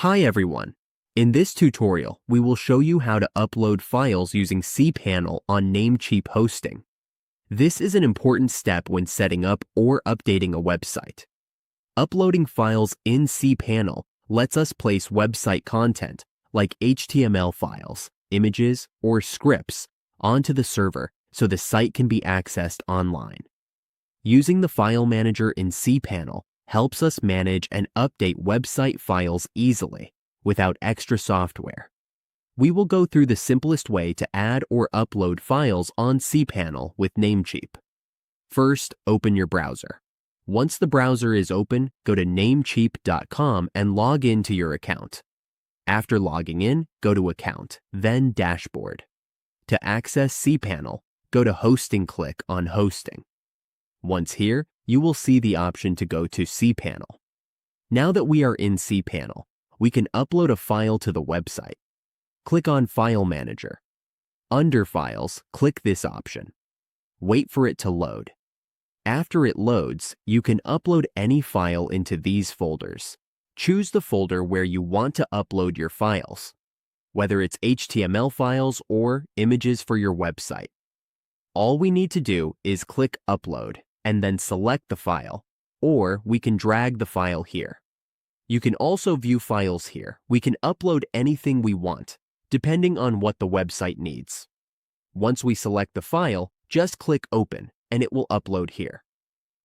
Hi everyone. In this tutorial, we will show you how to upload files using cPanel on Namecheap hosting. This is an important step when setting up or updating a website. Uploading files in cPanel lets us place website content like HTML files, images, or scripts onto the server so the site can be accessed online. Using the file manager in cPanel helps us manage and update website files easily without extra software. We will go through the simplest way to add or upload files on cPanel with Namecheap. First, open your browser. Once the browser is open, go to namecheap.com and log in to your account. After logging in, go to Account, then Dashboard. To access cPanel, go to Hosting, click on Hosting. Once here, you will see the option to go to cPanel. Now that we are in cPanel, we can upload a file to the website. Click on File Manager. Under Files, click this option. Wait for it to load. After it loads, you can upload any file into these folders. Choose the folder where you want to upload your files, whether it's HTML files or images for your website. All we need to do is click Upload and then select the file, or we can drag the file here. You can also view files here. We can upload anything we want, depending on what the website needs. Once we select the file, just click Open and it will upload here.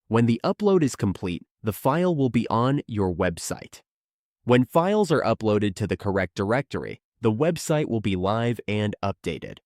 When the upload is complete, the file will be on your website. When files are uploaded to the correct directory, the website will be live and updated.